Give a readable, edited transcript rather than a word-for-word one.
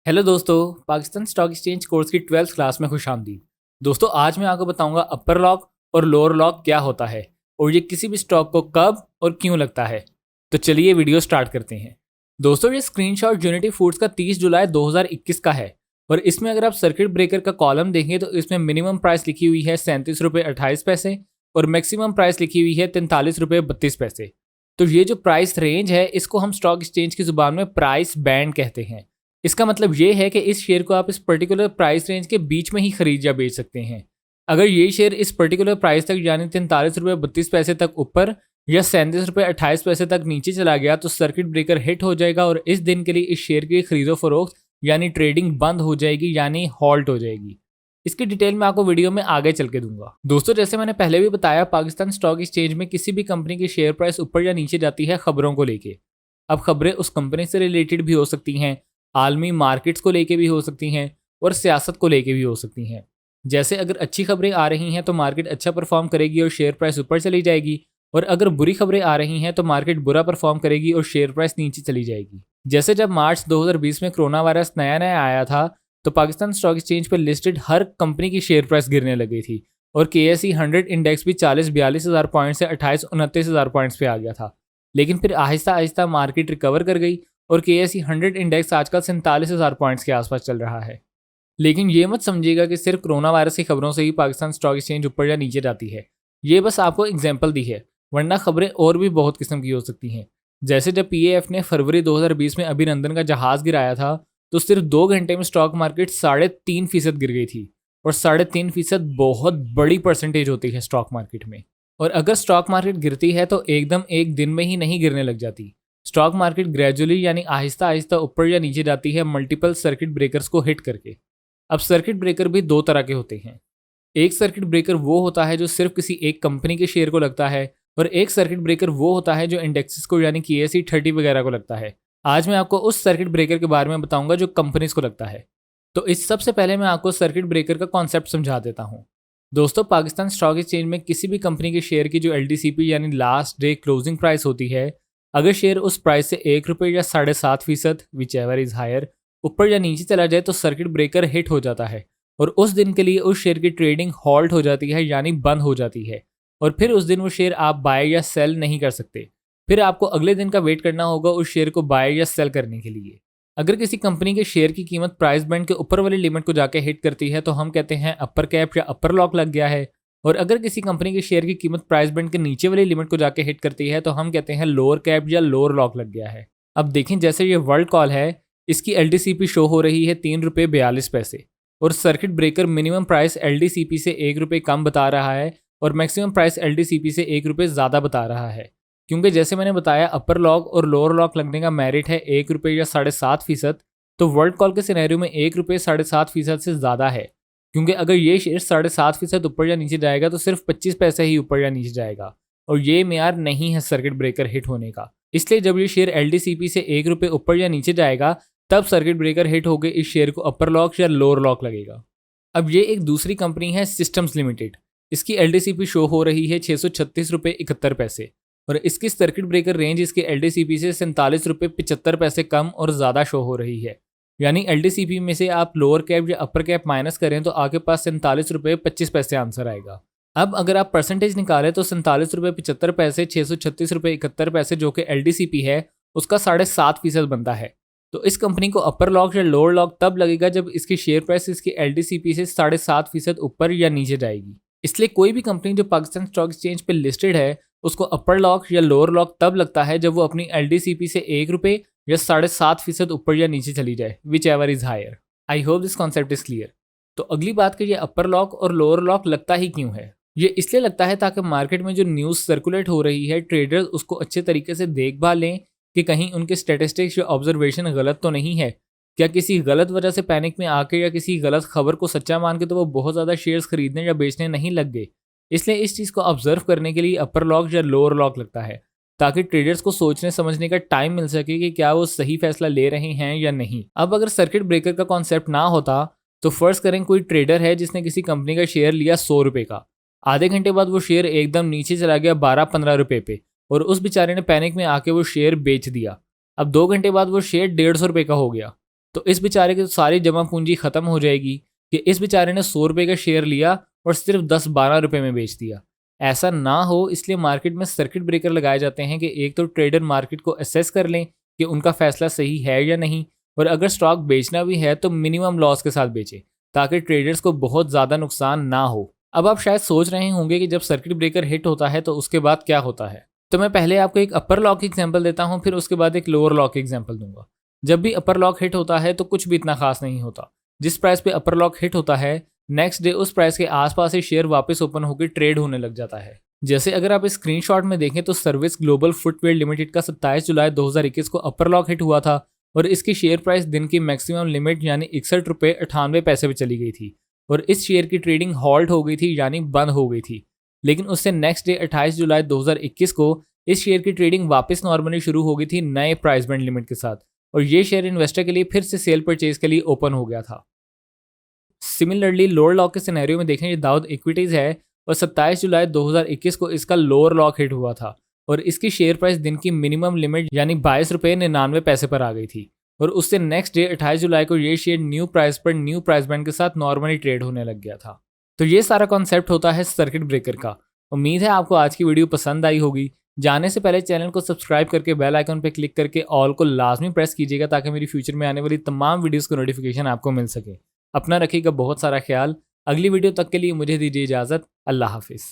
Hello दोस्तों, Pakistan stock exchange course की 12th class में खुश आमदीद। दोस्तों, आज मैं आपको बताऊंगा अपर लॉक और लोअर लॉक क्या होता है और ये किसी भी स्टॉक को कब और क्यों लगता है। तो चलिए वीडियो स्टार्ट करते हैं। दोस्तों, ये स्क्रीनशॉट यूनिटी फूड्स का 30 जुलाई 2021 का है और इसमें अगर आप सर्किट ब्रेकर का कॉलम देखें तो इसमें मिनिमम प्राइस लिखी हुई है 37 रुपये 28 पैसे और मैक्सिमम प्राइस लिखी हुई है 43 रुपये 32 पैसे। तो ये जो प्राइस रेंज है इसको हम स्टॉक एक्सचेंज की जुबान में प्राइस बैंड कहते हैं। इसका मतलब ये है कि इस शेयर को आप इस पर्टिकुलर प्राइस रेंज के बीच में ही खरीद या बेच सकते हैं। अगर ये शेयर इस पर्टिकुलर प्राइस तक यानी 43 रुपये 32 पैसे तक ऊपर या 37 रुपये 28 पैसे तक नीचे चला गया तो सर्किट ब्रेकर हिट हो जाएगा और इस दिन के लिए इस शेयर की खरीदो फरोख्त यानी ट्रेडिंग बंद हो जाएगी यानी हॉल्ट हो जाएगी। इसकी डिटेल मैं आपको वीडियो में आगे चल के दूंगा। दोस्तों, जैसे मैंने पहले भी बताया, पाकिस्तान स्टॉक एक्सचेंज में किसी भी कंपनी की शेयर प्राइस ऊपर या नीचे जाती है खबरों को लेके। अब खबरें उस कंपनी से रिलेटेड भी हो सकती हैं, आलमी मार्केट्स को लेके भी हो सकती हैं और सियासत को लेके भी हो सकती हैं। जैसे अगर अच्छी खबरें आ रही हैं तो मार्केट अच्छा परफॉर्म करेगी और शेयर प्राइस ऊपर चली जाएगी, और अगर बुरी खबरें आ रही हैं तो मार्केट बुरा परफॉर्म करेगी और शेयर प्राइस नीचे चली जाएगी। जैसे जब मार्च 2020 में कोरोना वायरस नया नया आया था तो पाकिस्तान स्टॉक एक्सचेंज पर लिस्टेड हर कंपनी की शेयर प्राइस गिरने लगी थी और KSE 100 इंडेक्स भी 40-42 हज़ार पॉइंट से 28-29 हज़ार पॉइंट्स पे आ गया था। लेकिन फिर आहिस्ता आहिस्ता मार्केट रिकवर कर गई और KSE 100 इंडेक्स आजकल 47,000 पॉइंट्स के आसपास चल रहा है। लेकिन ये मत समझिएगा कि सिर्फ कोरोना वायरस की खबरों से ही पाकिस्तान स्टॉक एक्सचेंज ऊपर या नीचे जाती है। ये बस आपको एग्जाम्पल दी है, वरना खबरें और भी बहुत किस्म की हो सकती हैं। जैसे जब PAF ने फरवरी 2020 में अभिनंदन का जहाज गिराया था तो सिर्फ 2 घंटे में स्टॉक मार्केट 3.5% गिर गई थी और 3.5% बहुत बड़ी परसेंटेज होती है स्टॉक मार्केट में। और अगर स्टॉक मार्केट गिरती है तो एकदम एक दिन में ही नहीं गिरने लग जाती। स्टॉक मार्केट ग्रेजुअली यानी आहिस्ता आहिस्ता ऊपर या नीचे जाती है मल्टीपल सर्किट ब्रेकर्स को हिट करके। अब सर्किट ब्रेकर भी दो तरह के होते हैं। एक सर्किट ब्रेकर वो होता है जो सिर्फ किसी एक कंपनी के शेयर को लगता है और एक सर्किट ब्रेकर वो होता है जो इंडेक्सेस को यानी KSE 30 वगैरह को लगता है। आज मैं आपको उस सर्किट ब्रेकर के बारे में बताऊंगा जो कंपनीज को लगता है। तो इस सबसे पहले मैं आपको सर्किट ब्रेकर का कॉन्सेप्ट समझा देता हूँ। दोस्तों, पाकिस्तान स्टॉक एक्सचेंज में किसी भी कंपनी के शेयर की जो LDCP यानी लास्ट डे क्लोजिंग प्राइस होती है, अगर शेयर उस प्राइस से 1 रुपये या 7.5% विच एवर इज हायर ऊपर या नीचे चला जाए तो सर्किट ब्रेकर हिट हो जाता है और उस दिन के लिए उस शेयर की ट्रेडिंग हॉल्ट हो जाती है यानी बंद हो जाती है और फिर उस दिन वो शेयर आप बाय या सेल नहीं कर सकते। फिर आपको अगले दिन का वेट करना होगा उस शेयर को बाय या सेल करने के लिए। अगर किसी कंपनी के शेयर की कीमत प्राइस बैंड के ऊपर वाली लिमिट को जाके हिट करती है तो हम कहते हैं अपर कैप या अपर लॉक लग गया है, और अगर किसी कंपनी के शेयर की कीमत प्राइस बैंड के नीचे वाली लिमिट को जाके हिट करती है तो हम कहते हैं लोअर कैप या लोअर लॉक लग गया है। अब देखें, जैसे ये वर्ल्ड कॉल है, इसकी LDCP शो हो रही है 3 रुपये 42 पैसे और circuit breaker minimum price LDCP से 1 रुपये कम बता रहा है और मैक्सिमम प्राइस LDCP से 1 रुपये ज़्यादा बता रहा है। क्योंकि जैसे मैंने बताया अपर लॉक और लोअर लॉक लगने का मेरिट है 1 रुपये या 7.5%, तो वर्ल्ड कॉल के सिनेरियो में 1 रुपये 7.5% से ज़्यादा है। क्योंकि अगर ये शेयर 7.5% ऊपर या नीचे जाएगा तो सिर्फ 25 पैसे ही ऊपर या नीचे जाएगा और ये मेयार नहीं है सर्किट ब्रेकर हिट होने का। इसलिए जब ये शेयर LDCP से 1 रुपये ऊपर या नीचे जाएगा तब सर्किट ब्रेकर हिट होकर इस शेयर को अपर लॉक या लोअर लॉक लगेगा। अब ये एक दूसरी कंपनी है सिस्टम्स लिमिटेड। इसकी LDCP शो हो रही है 636 रुपये 71 पैसे और इसकी सर्किट ब्रेकर रेंज इसके LDCP से 47 रुपये 75 पैसे कम और ज़्यादा शो हो रही है। यानी LDCP में से आप लोअर कैप या अपर कैप माइनस करें तो आपके पास 47 रुपये 25 पैसे आंसर आएगा। अब अगर आप परसेंटेज निकालें तो 47 रुपये 75 पैसे 636 रुपये 71 पैसे जो कि LDCP है उसका 7.5% बनता है। तो इस कंपनी को अपर लॉक या लोअर लॉक तब लगेगा जब इसकी शेयर प्राइस इसकी LDCP से 7.5% ऊपर या नीचे जाएगी। इसलिए कोई भी कंपनी जो पाकिस्तान स्टॉक एक्सचेंज पे लिस्टेड है उसको अपर लॉक या लोअर लॉक तब लगता है जब वो अपनी LDCP से 1 रुपये या 7.5% ऊपर या नीचे चली जाए, whichever is higher. I hope this concept is clear. तो अगली बात कि ये अपर लॉक और लोअर लॉक लगता ही क्यों है। ये इसलिए लगता है ताकि मार्केट में जो न्यूज़ सर्कुलेट हो रही है ट्रेडर्स उसको अच्छे तरीके से देखभाल लें कि कहीं उनके स्टैटिस्टिक्स या ऑब्जर्वेशन गलत तो नहीं है। क्या किसी गलत वजह से पैनिक में आके या किसी गलत खबर को सच्चा मान के तो वो बहुत ज़्यादा शेयर्स खरीदने या बेचने नहीं लग गए। इसलिए इस चीज़ को ऑब्जर्व करने के लिए अपर लॉक या लोअर लॉक लगता है ताकि ट्रेडर्स को सोचने समझने का टाइम मिल सके कि क्या वो सही फैसला ले रहे हैं या नहीं। अब अगर सर्किट ब्रेकर का कॉन्सेप्ट ना होता तो फर्स्ट करें कोई ट्रेडर है जिसने किसी कंपनी का शेयर लिया 100 रुपये का, आधे घंटे बाद वो शेयर एकदम नीचे चला गया 12-15 रुपये पे और उस बेचारे ने पैनिक में आके वो शेयर बेच दिया। अब 2 घंटे बाद वो शेयर 150 रुपये का हो गया। तो इस बेचारे की तो सारी जमा पूंजी खत्म हो जाएगी कि इस बेचारे ने 100 रुपये का शेयर लिया और सिर्फ 10-12 रुपये में बेच दिया। ऐसा ना हो इसलिए मार्केट में सर्किट ब्रेकर लगाए जाते हैं कि एक तो ट्रेडर मार्केट को असेस कर लें कि उनका फैसला सही है या नहीं, और अगर स्टॉक बेचना भी है तो मिनिमम लॉस के साथ बेचें ताकि ट्रेडर्स को बहुत ज़्यादा नुकसान ना हो। अब आप शायद सोच रहे होंगे कि जब सर्किट ब्रेकर हिट होता है तो उसके बाद क्या होता है। तो मैं पहले आपको एक अपर लॉक की एग्जांपल देता हूँ, फिर उसके बाद एक लोअर लॉक की एग्जांपल दूंगा। जब भी अपर लॉक हिट होता है तो कुछ भी इतना खास नहीं होता। जिस प्राइस पे अपर लॉक हिट होता है नेक्स्ट डे उस प्राइस के आसपास ही शेयर वापस ओपन होकर ट्रेड होने लग जाता है। जैसे अगर आप इस स्क्रीनशॉट में देखें तो सर्विस ग्लोबल फुटवेयर लिमिटेड का 27 जुलाई 2021 को अपर लॉक हिट हुआ था और इसकी शेयर प्राइस दिन की मैक्सिमम लिमिट यानी 61 रुपये 98 पैसे पे चली गई थी और इस शेयर की ट्रेडिंग हॉल्ट हो गई थी यानी बंद हो गई थी। लेकिन उससे नेक्स्ट डे 28 जुलाई 2021 को इस शेयर की ट्रेडिंग वापस नॉर्मली शुरू हो गई थी नए प्राइस बैंड लिमिट के साथ और ये शेयर इन्वेस्टर के लिए फिर से सेल परचेज के लिए ओपन हो गया था। सिमिलरली लोअर लॉक के सिनेरियो में देखें ये दाऊद इक्विटीज है और 27 जुलाई 2021 को इसका लोअर लॉक हिट हुआ था और इसकी शेयर प्राइस दिन की मिनिमम लिमिट यानी 22 रुपये 99 पैसे पर आ गई थी और उससे नेक्स्ट डे 28 जुलाई को ये शेयर न्यू प्राइस पर न्यू प्राइस बैंड के साथ नॉर्मली ट्रेड होने लग गया था। तो ये सारा कॉन्सेप्ट होता है सर्किट ब्रेकर का। उम्मीद है आपको आज की वीडियो पसंद आई होगी। जाने से पहले चैनल को सब्सक्राइब करके बेल आइकन पर क्लिक करके ऑल को लाजमी प्रेस कीजिएगा ताकि मेरी फ्यूचर में आने वाली तमाम वीडियोस को नोटिफिकेशन आपको मिल सके। अपना रखिएगा बहुत सारा ख्याल। अगली वीडियो तक के लिए मुझे दीजिए इजाज़त। अल्लाह हाफिज़।